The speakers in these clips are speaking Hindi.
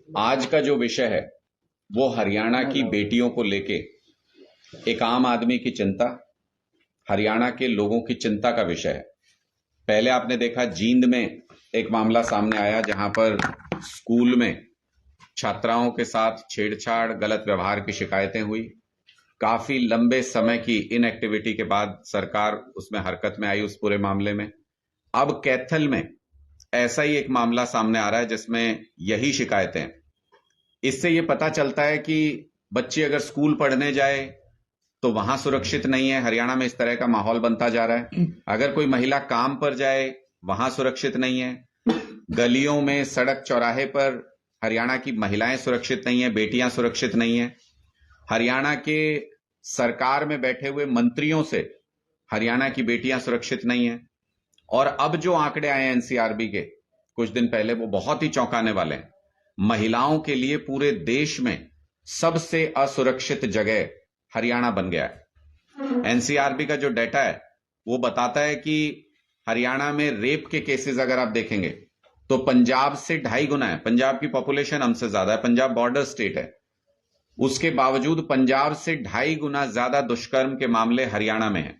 आज का जो विषय है वो हरियाणा की बेटियों को लेके एक आम आदमी की चिंता, हरियाणा के लोगों की चिंता का विषय है। पहले आपने देखा जींद में एक मामला सामने आया जहां पर स्कूल में छात्राओं के साथ छेड़छाड़, गलत व्यवहार की शिकायतें हुई। काफी लंबे समय की इनएक्टिविटी के बाद सरकार उसमें हरकत में आई उस पूरे मामले में। अब कैथल में ऐसा ही एक मामला सामने आ रहा है जिसमें यही शिकायतें हैं। इससे यह पता चलता है कि बच्चे अगर स्कूल पढ़ने जाए तो वहां सुरक्षित नहीं है। हरियाणा में इस तरह का माहौल बनता जा रहा है। अगर कोई महिला काम पर जाए वहां सुरक्षित नहीं है। गलियों में, सड़क चौराहे पर हरियाणा की महिलाएं सुरक्षित नहीं है, बेटियां सुरक्षित नहीं है। हरियाणा के सरकार में बैठे हुए मंत्रियों से हरियाणा की बेटियां सुरक्षित नहीं है। और अब जो आंकड़े आए हैं एनसीआरबी के कुछ दिन पहले, वो बहुत ही चौंकाने वाले हैं। महिलाओं के लिए पूरे देश में सबसे असुरक्षित जगह हरियाणा बन गया है। एनसीआरबी का जो डेटा है वो बताता है कि हरियाणा में रेप के केसेस अगर आप देखेंगे तो पंजाब से 2.5 गुना है। पंजाब की पॉपुलेशन हमसे ज्यादा है, पंजाब बॉर्डर स्टेट है, उसके बावजूद पंजाब से 2.5 गुना ज्यादा दुष्कर्म के मामले हरियाणा में हैं।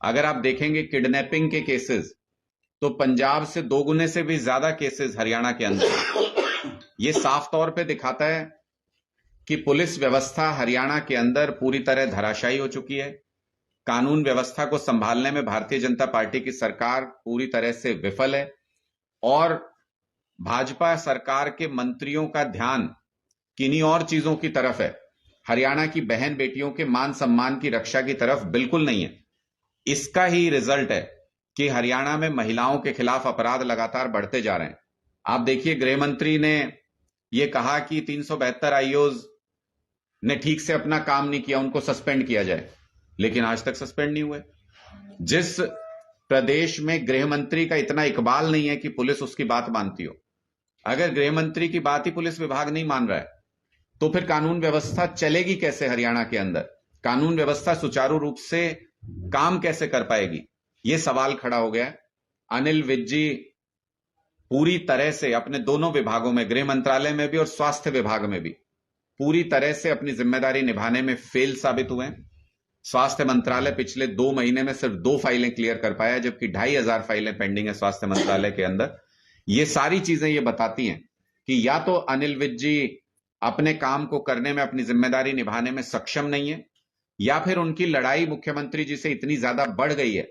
अगर आप देखेंगे किडनैपिंग के केसेस तो पंजाब से 2 गुने से भी ज्यादा केसेस हरियाणा के अंदर। यह साफ तौर पे दिखाता है कि पुलिस व्यवस्था हरियाणा के अंदर पूरी तरह धराशायी हो चुकी है। कानून व्यवस्था को संभालने में भारतीय जनता पार्टी की सरकार पूरी तरह से विफल है और भाजपा सरकार के मंत्रियों का ध्यान किन्हीं और चीजों की तरफ है। हरियाणा की बहन बेटियों के मान सम्मान की रक्षा की तरफ बिल्कुल नहीं है। इसका ही रिजल्ट है कि हरियाणा में महिलाओं के खिलाफ अपराध लगातार बढ़ते जा रहे हैं। आप देखिए, गृह मंत्री ने यह कहा कि 372 आईओज ने ठीक से अपना काम नहीं किया, उनको सस्पेंड किया जाए, लेकिन आज तक सस्पेंड नहीं हुए। जिस प्रदेश में गृह मंत्री का इतना इकबाल नहीं है कि पुलिस उसकी बात मानती हो, अगर गृह मंत्री की बात ही पुलिस विभाग नहीं मान रहा है तो फिर कानून व्यवस्था चलेगी कैसे हरियाणा के अंदर? कानून व्यवस्था सुचारू रूप से काम कैसे कर पाएगी? यह सवाल खड़ा हो गया है। अनिल विज जी पूरी तरह से अपने दोनों विभागों में, गृह मंत्रालय में भी और स्वास्थ्य विभाग में भी, पूरी तरह से अपनी जिम्मेदारी निभाने में फेल साबित हुए हैं। स्वास्थ्य मंत्रालय पिछले 2 महीने में सिर्फ 2 फाइलें क्लियर कर पाया, जबकि 2,500 फाइलें पेंडिंग है स्वास्थ्य मंत्रालय के अंदर। ये सारी चीजें ये बताती हैं कि या तो अनिल विज जी अपने काम को करने में, अपनी जिम्मेदारी निभाने में सक्षम नहीं है, या फिर उनकी लड़ाई मुख्यमंत्री जी से इतनी ज्यादा बढ़ गई है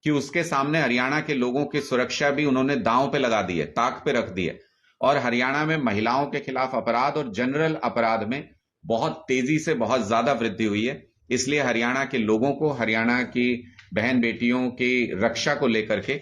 कि उसके सामने हरियाणा के लोगों की सुरक्षा भी उन्होंने दांव पे लगा दी है, ताक पे रख दी है। और हरियाणा में महिलाओं के खिलाफ अपराध और जनरल अपराध में बहुत तेजी से बहुत ज्यादा वृद्धि हुई है। इसलिए हरियाणा के लोगों को, हरियाणा की बहन बेटियों की रक्षा को लेकर के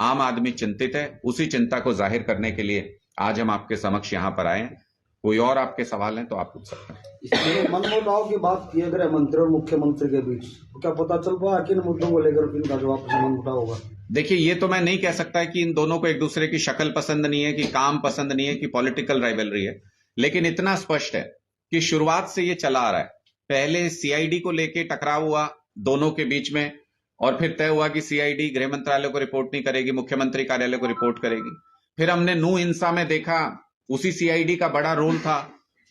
आम आदमी चिंतित है। उसी चिंता को जाहिर करने के लिए आज हम आपके समक्ष यहां पर आए हैं। कोई और आपके सवाल हैं तो आप पूछ सकते हैं। इसमें मनमुटाव की बात की गृह मंत्री और मुख्यमंत्री के बीच, तो क्या पता चल पाया किन मुद्दों को लेकर इनका जो आपस में मनमुटाव होगा? देखिए, ये तो मैं नहीं कह सकता कि इन दोनों को एक दूसरे की शक्ल पसंद नहीं है, कि काम पसंद नहीं है, कि पॉलिटिकल राइवलरी है, लेकिन इतना स्पष्ट है कि शुरुआत से ये चला आ रहा है। पहले सीआईडी को लेकर टकराव हुआ दोनों के बीच में, और फिर तय हुआ कि सीआईडी गृह मंत्रालय को रिपोर्ट नहीं करेगी, मुख्यमंत्री कार्यालय को रिपोर्ट करेगी। फिर हमने नू हिंसा में देखा, उसी सीआईडी का बड़ा रोल था।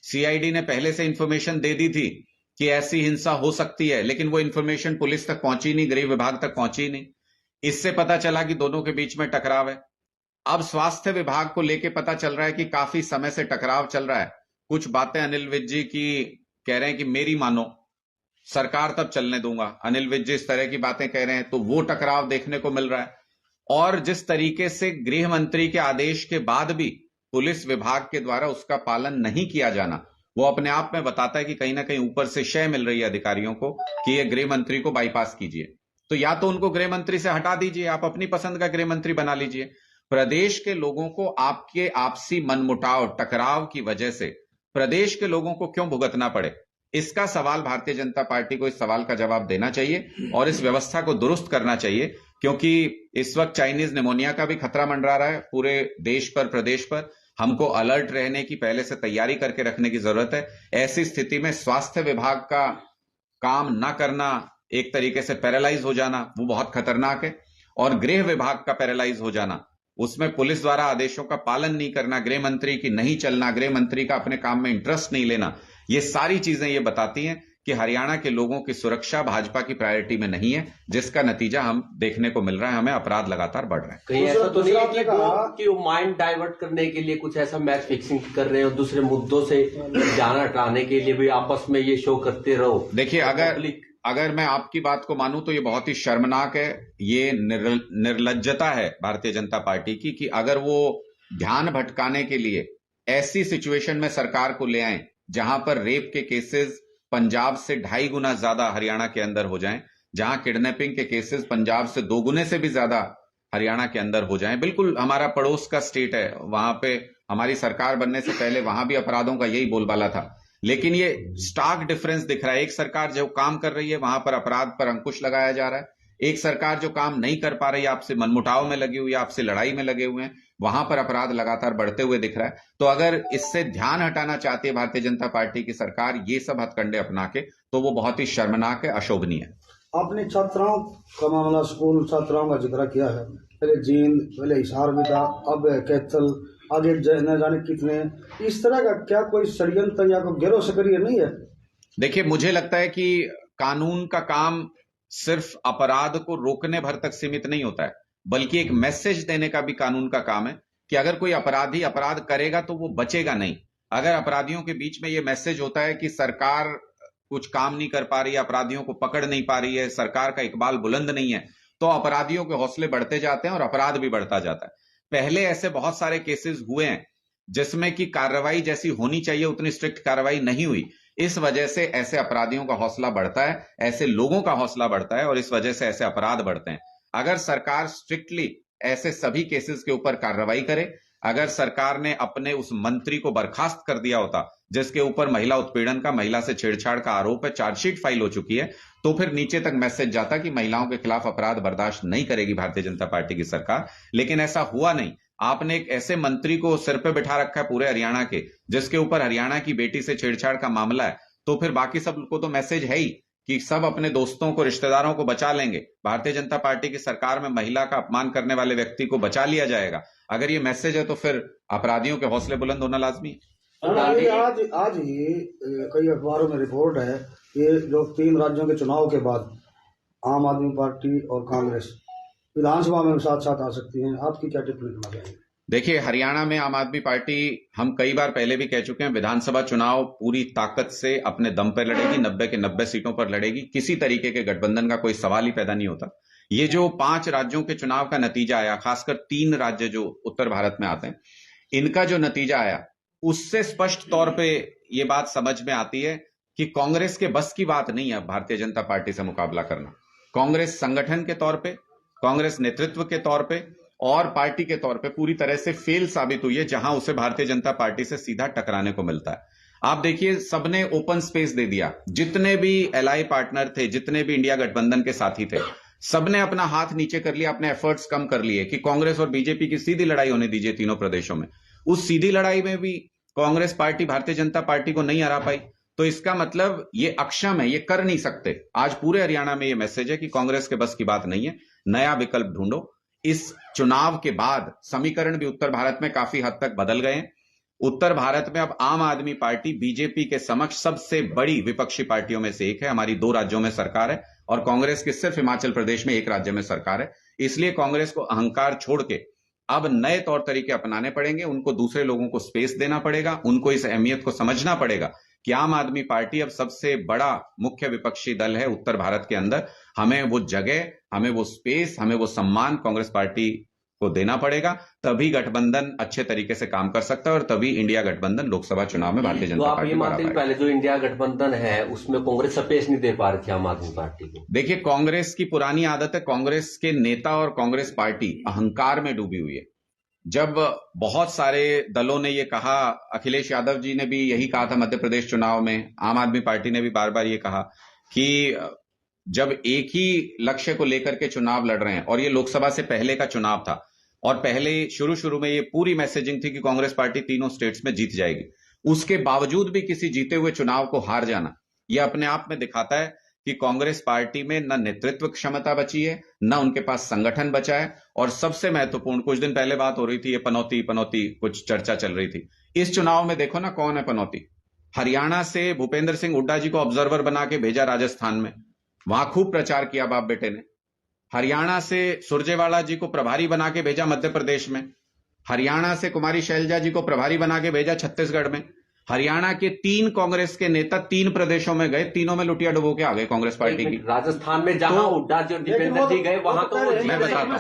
सीआईडी ने पहले से इंफॉर्मेशन दे दी थी कि ऐसी हिंसा हो सकती है, लेकिन वो इंफॉर्मेशन पुलिस तक पहुंची नहीं, गृह विभाग तक पहुंची नहीं। इससे पता चला कि दोनों के बीच में टकराव है। अब स्वास्थ्य विभाग को लेकर पता चल रहा है कि काफी समय से टकराव चल रहा है। कुछ बातें अनिल विज जी की कह रहे हैं कि मेरी मानो, सरकार तब चलने दूंगा। अनिल विज जी इस तरह की बातें कह रहे हैं तो वो टकराव देखने को मिल रहा है। और जिस तरीके से गृह मंत्री के आदेश के बाद भी पुलिस विभाग के द्वारा उसका पालन नहीं किया जाना, वो अपने आप में बताता है कि कहीं ना कहीं ऊपर से शय मिल रही है अधिकारियों को कि ये गृह मंत्री को बाईपास कीजिए। तो या तो उनको गृह मंत्री से हटा दीजिए, आप अपनी पसंद का गृह मंत्री बना लीजिए। प्रदेश के लोगों को आपके आपसी मनमुटाव, टकराव की वजह से प्रदेश के लोगों को क्यों भुगतना पड़े, इसका सवाल भारतीय जनता पार्टी को इस सवाल का जवाब देना चाहिए और इस व्यवस्था को दुरुस्त करना चाहिए। क्योंकि इस वक्त चाइनीज निमोनिया का भी खतरा मंडरा रहा है पूरे देश पर, प्रदेश पर। हमको अलर्ट रहने की, पहले से तैयारी करके रखने की जरूरत है। ऐसी स्थिति में स्वास्थ्य विभाग का काम ना करना, एक तरीके से पैरालाइज हो जाना, वो बहुत खतरनाक है। और गृह विभाग का पैरालाइज हो जाना, उसमें पुलिस द्वारा आदेशों का पालन नहीं करना, गृह मंत्री की नहीं चलना, गृह मंत्री का अपने काम में इंटरेस्ट नहीं लेना, ये सारी चीजें ये बताती हैं कि हरियाणा के लोगों की सुरक्षा भाजपा की प्रायोरिटी में नहीं है, जिसका नतीजा हम देखने को मिल रहा है। हमें अपराध लगातार बढ़ रहे हैं। कहीं ऐसा तो नहीं है कि वो माइंड डाइवर्ट करने के लिए कुछ ऐसा मैच फिक्सिंग कर रहे हो, दूसरे मुद्दों से ध्यान हटाने के लिए भी आपस में ये शो करते रहो? देखिए, अगर मैं आपकी बात को मानूं तो ये बहुत ही शर्मनाक है, ये निर्लज्जता है भारतीय जनता पार्टी की कि अगर वो ध्यान भटकाने के लिए ऐसी सिचुएशन में सरकार को ले आए जहां पर रेप के केसेस पंजाब से 2.5 गुना ज्यादा हरियाणा के अंदर हो जाएं, जहां किडनैपिंग के केसेस पंजाब से 2 गुने से भी ज्यादा हरियाणा के अंदर हो जाएं। बिल्कुल हमारा पड़ोस का स्टेट है, वहां पे हमारी सरकार बनने से पहले वहां भी अपराधों का यही बोलबाला था, लेकिन ये स्टार्क डिफरेंस दिख रहा है। एक सरकार जो काम कर रही है वहां पर अपराध पर अंकुश लगाया जा रहा है, एक सरकार जो काम नहीं कर पा रही है, आपसे मनमुटाव में लगी हुई है, आपसे लड़ाई में लगे हुए हैं, वहां पर अपराध लगातार बढ़ते हुए दिख रहा है। तो अगर इससे ध्यान हटाना चाहती है भारतीय जनता पार्टी की सरकार ये सब हथकंडे अपना के, तो वो बहुत ही शर्मनाक है, अशोभनीय है। आपने छात्राओं का मामला, स्कूल छात्राओं का जिक्र किया है, पहले जींद, पहले हिसार भी था, अब कैथल, आगे न जाने कितने। इस तरह का क्या कोई षड्यंत्र या कोई गिरोह सक्रिय नहीं है? देखिए, मुझे लगता है कि कानून का काम सिर्फ अपराध को रोकने भर तक सीमित नहीं होता है, बल्कि एक मैसेज देने का भी कानून का काम है कि अगर कोई अपराधी अपराध करेगा तो वो बचेगा नहीं। अगर अपराधियों के बीच में ये मैसेज होता है कि सरकार कुछ काम नहीं कर पा रही है, अपराधियों को पकड़ नहीं पा रही है, सरकार का इकबाल बुलंद नहीं है, तो अपराधियों के हौसले बढ़ते जाते हैं और अपराध भी बढ़ता जाता है। पहले ऐसे बहुत सारे केसेस हुए हैं जिसमें कि कार्रवाई जैसी होनी चाहिए उतनी स्ट्रिक्ट कार्रवाई नहीं हुई। इस वजह से ऐसे अपराधियों का हौसला बढ़ता है, ऐसे लोगों का हौसला बढ़ता है और इस वजह से ऐसे अपराध बढ़ते हैं। अगर सरकार स्ट्रिक्टली ऐसे सभी केसेस के ऊपर कार्रवाई करे, अगर सरकार ने अपने उस मंत्री को बर्खास्त कर दिया होता जिसके ऊपर महिला उत्पीड़न का, महिला से छेड़छाड़ का आरोप है, चार्जशीट फाइल हो चुकी है, तो फिर नीचे तक मैसेज जाता कि महिलाओं के खिलाफ अपराध बर्दाश्त नहीं करेगी भारतीय जनता पार्टी की सरकार। लेकिन ऐसा हुआ नहीं। आपने एक ऐसे मंत्री को सिर पे बिठा रखा है पूरे हरियाणा के, जिसके ऊपर हरियाणा की बेटी से छेड़छाड़ का मामला है, तो फिर बाकी सबको तो मैसेज है ही कि सब अपने दोस्तों को, रिश्तेदारों को बचा लेंगे। भारतीय जनता पार्टी की सरकार में महिला का अपमान करने वाले व्यक्ति को बचा लिया जाएगा। अगर ये मैसेज है तो फिर अपराधियों के हौसले बुलंद होना लाजमी है। आज ही कई अखबारों में रिपोर्ट है, ये जो 3 राज्यों के चुनाव के बाद आम आदमी पार्टी और कांग्रेस विधानसभा में साथ साथ आ सकती हैं। आपकी क्या टिप्पणी करना चाहिए? देखिए, हरियाणा में आम आदमी पार्टी, हम कई बार पहले भी कह चुके हैं, विधानसभा चुनाव पूरी ताकत से अपने दम पर लड़ेगी, 90 के 90 सीटों पर लड़ेगी। किसी तरीके के गठबंधन का कोई सवाल ही पैदा नहीं होता। ये जो 5 राज्यों के चुनाव का नतीजा आया, खासकर 3 राज्य जो उत्तर भारत में आते हैं, इनका जो नतीजा आया, उससे स्पष्ट तौर पे ये बात समझ में आती है कि कांग्रेस के बस की बात नहीं है भारतीय जनता पार्टी से मुकाबला करना। कांग्रेस संगठन के तौर पे, कांग्रेस नेतृत्व के तौर पे और पार्टी के तौर पे पूरी तरह से फेल साबित हुई है, जहां उसे भारतीय जनता पार्टी से सीधा टकराने को मिलता है। आप देखिए, सबने ओपन स्पेस दे दिया। जितने भी एलआई पार्टनर थे, जितने भी इंडिया गठबंधन के साथी थे, सबने अपना हाथ नीचे कर लिया, अपने एफर्ट्स कम कर लिए कि कांग्रेस और बीजेपी की सीधी लड़ाई होने दीजिए तीनों प्रदेशों में। उस सीधी लड़ाई में भी कांग्रेस पार्टी भारतीय जनता पार्टी को नहीं हरा पाई। तो इसका मतलब ये अक्षम है, ये कर नहीं सकते। आज पूरे हरियाणा में ये मैसेज है कि कांग्रेस के बस की बात नहीं है, नया विकल्प ढूंढो। इस चुनाव के बाद समीकरण भी उत्तर भारत में काफी हद तक बदल गए हैं। उत्तर भारत में अब आम आदमी पार्टी बीजेपी के समक्ष सबसे बड़ी विपक्षी पार्टियों में से एक है। हमारी 2 राज्यों में सरकार है और कांग्रेस की सिर्फ हिमाचल प्रदेश में 1 राज्य में सरकार है। इसलिए कांग्रेस को अहंकार छोड़ के अब नए तौर तरीके अपनाने पड़ेंगे, उनको दूसरे लोगों को स्पेस देना पड़ेगा, उनको इस अहमियत को समझना पड़ेगा कि आम आदमी पार्टी अब सबसे बड़ा मुख्य विपक्षी दल है उत्तर भारत के अंदर। हमें वो जगह, हमें वो स्पेस, हमें वो सम्मान कांग्रेस पार्टी को देना पड़ेगा, तभी गठबंधन अच्छे तरीके से काम कर सकता है और तभी इंडिया गठबंधन लोकसभा चुनाव में भारतीय जनता पार्टी को हरा पाएगा। पहले जो इंडिया गठबंधन है उसमें कांग्रेस स्पेस नहीं दे पा रही थी आम आदमी पार्टी को। देखिए, कांग्रेस की पुरानी आदत है, कांग्रेस के नेता और कांग्रेस पार्टी अहंकार में डूबी हुई है। जब बहुत सारे दलों ने ये कहा, अखिलेश यादव जी ने भी यही कहा था मध्य प्रदेश चुनाव में, आम आदमी पार्टी ने भी बार बार ये कहा कि जब एक ही लक्ष्य को लेकर के चुनाव लड़ रहे हैं, और ये लोकसभा से पहले का चुनाव था, और पहले शुरू में ये पूरी मैसेजिंग थी कि कांग्रेस पार्टी तीनों स्टेट्स में जीत जाएगी, उसके बावजूद भी किसी जीते हुए चुनाव को हार जाना, यह अपने आप में दिखाता है कि कांग्रेस पार्टी में न नेतृत्व क्षमता बची है, न उनके पास संगठन बचा है, और सबसे महत्वपूर्ण, कुछ दिन पहले बात हो रही थी, ये पनौती कुछ चर्चा चल रही थी। इस चुनाव में देखो ना कौन है पनौती। हरियाणा से भूपेंद्र सिंह हुड्डा जी को ऑब्जर्वर बना के भेजा राजस्थान में, वहां खूब प्रचार किया बाप बेटे ने। हरियाणा से सुरजेवाला जी को प्रभारी बना के भेजा मध्य प्रदेश में। हरियाणा से कुमारी शैलजा जी को प्रभारी बना के भेजा छत्तीसगढ़ में। हरियाणा के 3 कांग्रेस के नेता 3 प्रदेशों में गए, तीनों में लुटिया डुबो के आ गए कांग्रेस पार्टी की। राजस्थान में जहां हुड्डा जी और दीपेंद्र जी गए वहां तो मैं बताता हूं,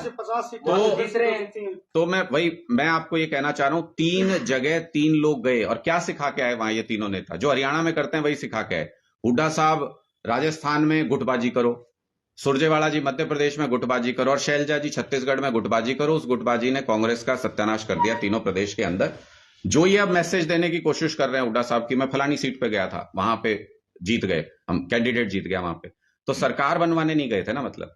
तो मैं आपको ये कहना चाह रहा हूं, 3 जगह 3 लोग गए और क्या सिखा के आए वहां ये तीनों नेता। जो हरियाणा में करते हैं वही सिखा के आए। हुड्डा साहब राजस्थान में गुटबाजी करो, सुरजेवाला जी मध्य प्रदेश में गुटबाजी करो, और शैलजा जी छत्तीसगढ़ में गुटबाजी करो। उस गुटबाजी ने कांग्रेस का सत्यानाश कर दिया तीनों प्रदेश के अंदर। जो ये अब मैसेज देने की कोशिश कर रहे हैं हुड्डा साहब की, मैं फलानी सीट पे गया था, वहां पे जीत गए, हम कैंडिडेट जीत गया वहां पे, तो सरकार बनवाने नहीं गए थे ना, मतलब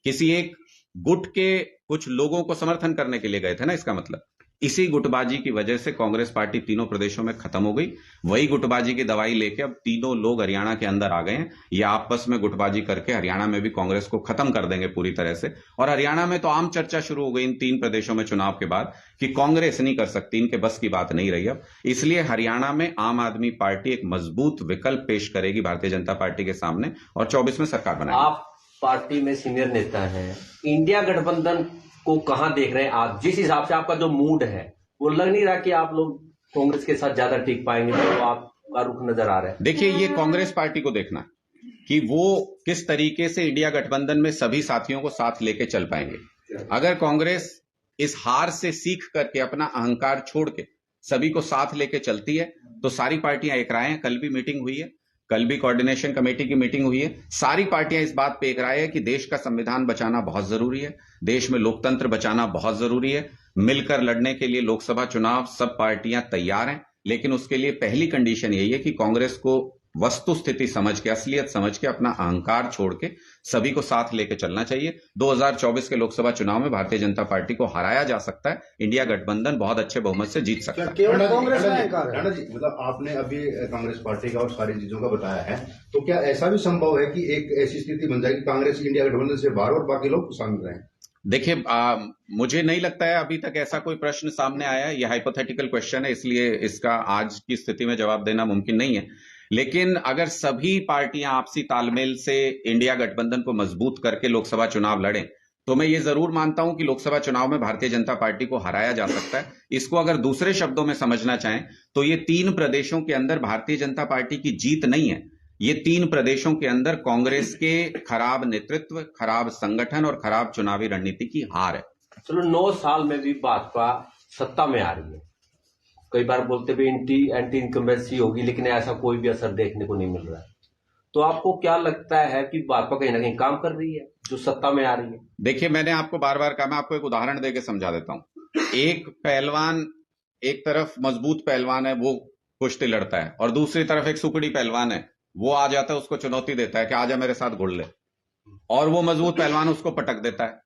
किसी एक गुट के कुछ लोगों को समर्थन करने के लिए गए थे ना, इसका मतलब। इसी गुटबाजी की वजह से कांग्रेस पार्टी तीनों प्रदेशों में खत्म हो गई। वही गुटबाजी की दवाई लेके अब तीनों लोग हरियाणा के अंदर आ गए हैं। ये आपस में गुटबाजी करके हरियाणा में भी कांग्रेस को खत्म कर देंगे पूरी तरह से। और हरियाणा में तो आम चर्चा शुरू हो गई इन 3 प्रदेशों में चुनाव के बाद कि कांग्रेस नहीं कर सकती, इनके बस की बात नहीं रही अब। इसलिए हरियाणा में आम आदमी पार्टी एक मजबूत विकल्प पेश करेगी भारतीय जनता पार्टी के सामने और 24 में सरकार बनाएगी। आप पार्टी में सीनियर नेता है, इंडिया गठबंधन को कहां देख रहे हैं आप? जिस हिसाब से आपका जो मूड है वो लग नहीं रहा कि आप लोग कांग्रेस के साथ ज्यादा टिक पाएंगे, तो आपका रुख नजर आ रहा है। देखिए, ये कांग्रेस पार्टी को देखना कि वो किस तरीके से इंडिया गठबंधन में सभी साथियों को साथ लेके चल पाएंगे। अगर कांग्रेस इस हार से सीख करके अपना अहंकार छोड़ के सभी को साथ लेके चलती है तो सारी पार्टियां एक राय हैं। कल भी मीटिंग हुई है, कल भी कोऑर्डिनेशन कमेटी की मीटिंग हुई है। सारी पार्टियां इस बात पे एक राय है कि देश का संविधान बचाना बहुत जरूरी है, देश में लोकतंत्र बचाना बहुत जरूरी है। मिलकर लड़ने के लिए लोकसभा चुनाव सब पार्टियां तैयार हैं, लेकिन उसके लिए पहली कंडीशन यही है कि कांग्रेस को वस्तु स्थिति समझ के, असलियत समझ के, अपना अहंकार छोड़ के सभी को साथ लेके चलना चाहिए। 2024 के लोकसभा चुनाव में भारतीय जनता पार्टी को हराया जा सकता है, इंडिया गठबंधन बहुत अच्छे बहुमत से जीत सकता है। केवल कांग्रेस का अहंकार है? जी, मतलब आपने अभी कांग्रेस पार्टी का और सारी चीजों का बताया है, तो क्या ऐसा भी संभव है कि एक ऐसी स्थिति बन जाए कि कांग्रेस इंडिया गठबंधन से बाहर और बाकी लोग शामिल रहें? देखिए, मुझे नहीं लगता है अभी तक ऐसा कोई प्रश्न सामने आया है। यह हाइपोथेटिकल क्वेश्चन है, इसलिए इसका आज की स्थिति में जवाब देना मुमकिन नहीं है। लेकिन अगर सभी पार्टियां आपसी तालमेल से इंडिया गठबंधन को मजबूत करके लोकसभा चुनाव लड़ें तो मैं ये जरूर मानता हूं कि लोकसभा चुनाव में भारतीय जनता पार्टी को हराया जा सकता है। इसको अगर दूसरे शब्दों में समझना चाहें तो ये 3 प्रदेशों के अंदर भारतीय जनता पार्टी की जीत नहीं है, ये 3 प्रदेशों के अंदर कांग्रेस के खराब नेतृत्व, खराब संगठन और खराब चुनावी रणनीति की हार है। चलो 9 साल में भी भाजपा सत्ता में आ रही है, कई बार बोलते भी एंटी इनकम्बेंसी होगी, लेकिन ऐसा कोई भी असर देखने को नहीं मिल रहा है। तो आपको क्या लगता है कि भाजपा कहीं ना कहीं काम कर रही है जो सत्ता में आ रही है? देखिए, मैंने आपको बार बार कहा, मैं आपको एक उदाहरण देके समझा देता हूं। एक पहलवान एक तरफ मजबूत पहलवान है, वो कुश्ती लड़ता है, और दूसरी तरफ एक सुकड़ी पहलवान है, वो आ जाता है, उसको चुनौती देता है कि आजा मेरे साथ घुड़ ले, और वो मजबूत पहलवान उसको पटक देता है।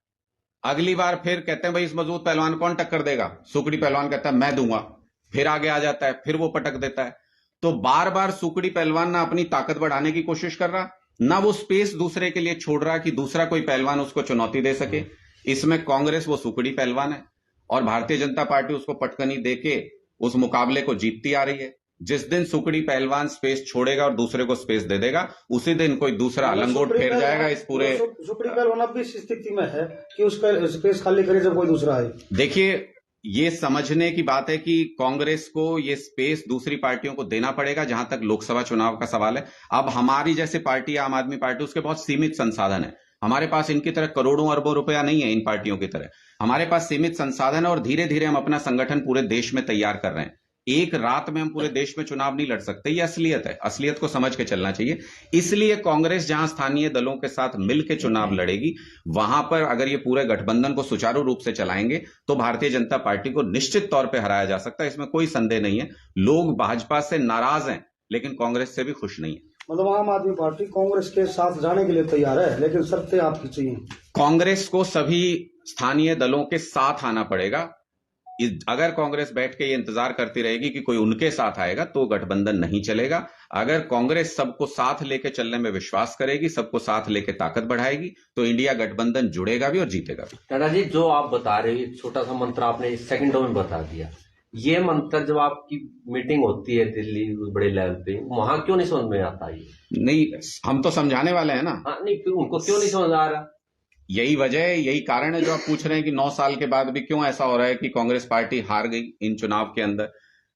अगली बार फिर कहते हैं भाई इस मजबूत पहलवान कौन टक्कर देगा? सुकड़ी पहलवान कहता है मैं दूंगा, फिर आगे आ जाता है, फिर वो पटक देता है। तो बार बार सुकड़ी पहलवान ना अपनी ताकत बढ़ाने की कोशिश कर रहा, ना वो स्पेस दूसरे के लिए छोड़ रहा कि दूसरा कोई पहलवान उसको चुनौती दे सके। इसमें कांग्रेस वो सुकड़ी पहलवान है और भारतीय जनता पार्टी उसको पटकनी देके उस मुकाबले को जीतती आ रही है। जिस दिन सुकड़ी पहलवान स्पेस छोड़ेगा और दूसरे को स्पेस दे देगा, उसी दिन कोई दूसरा लंगोट फेर जाएगा इस पूरे। सुकड़ी पहलवान अब भी इस स्थिति में है कि उसका स्पेस खाली करे जब कोई दूसरा आए। देखिए, ये समझने की बात है कि कांग्रेस को ये स्पेस दूसरी पार्टियों को देना पड़ेगा जहां तक लोकसभा चुनाव का सवाल है। अब हमारी जैसे पार्टी, आम आदमी पार्टी, उसके बहुत सीमित संसाधन है। हमारे पास इनकी तरह करोड़ों अरबों रुपया नहीं है, इन पार्टियों की तरह हमारे पास सीमित संसाधन है, और धीरे धीरे हम अपना संगठन पूरे देश में तैयार कर रहे हैं। एक रात में हम पूरे देश में चुनाव नहीं लड़ सकते, ये असलियत है, असलियत को समझ के चलना चाहिए। इसलिए कांग्रेस जहां स्थानीय दलों के साथ मिलकर चुनाव लड़ेगी, वहां पर अगर ये पूरे गठबंधन को सुचारू रूप से चलाएंगे तो भारतीय जनता पार्टी को निश्चित तौर पर हराया जा सकता है, इसमें कोई संदेह नहीं है। लोग भाजपा से नाराज हैं लेकिन कांग्रेस से भी खुश नहीं है। मतलब आम आदमी पार्टी कांग्रेस के साथ जाने के लिए तैयार है, लेकिन शर्तें आपकी चाहिए। कांग्रेस को सभी स्थानीय दलों के साथ आना पड़ेगा, अगर कांग्रेस बैठ के ये इंतजार करती रहेगी कि कोई उनके साथ आएगा तो गठबंधन नहीं चलेगा। अगर कांग्रेस सबको साथ लेके चलने में विश्वास करेगी, सबको साथ लेके ताकत बढ़ाएगी, तो इंडिया गठबंधन जुड़ेगा भी और जीतेगा भी। टाटा जी, जो आप बता रहे हो छोटा सा मंत्र आपने सेकंडों में बता दिया। ये मंत्र जब आपकी मीटिंग होती है दिल्ली बड़े लेवल पे, वहां क्यों नहीं समझ में आता? ये नहीं, हम तो समझाने वाले हैं ना। हाँ, नहीं, फिर उनको क्यों नहीं समझ आ रहा? यही वजह है, यही कारण है जो आप पूछ रहे हैं कि 9 साल के बाद भी क्यों ऐसा हो रहा है कि कांग्रेस पार्टी हार गई इन चुनाव के अंदर।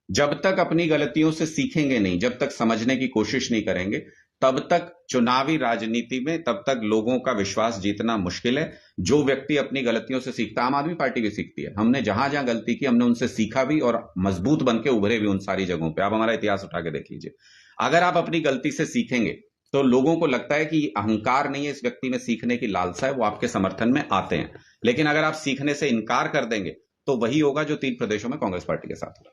जब तक अपनी गलतियों से सीखेंगे नहीं, जब तक समझने की कोशिश नहीं करेंगे, तब तक चुनावी राजनीति में, तब तक लोगों का विश्वास जीतना मुश्किल है। जो व्यक्ति अपनी गलतियों से सीखता, आम आदमी पार्टी भी सीखती है। हमने जहां जहां गलती की, हमने उनसे सीखा भी और मजबूत बन के उभरे भी उन सारी जगहों पे। आप हमारा इतिहास उठा के देख लीजिए। अगर आप अपनी गलती से सीखेंगे तो लोगों को लगता है कि अहंकार नहीं है इस व्यक्ति में, सीखने की लालसा है, वो आपके समर्थन में आते हैं। लेकिन अगर आप सीखने से इनकार कर देंगे तो वही होगा जो 3 प्रदेशों में कांग्रेस पार्टी के साथ हुआ।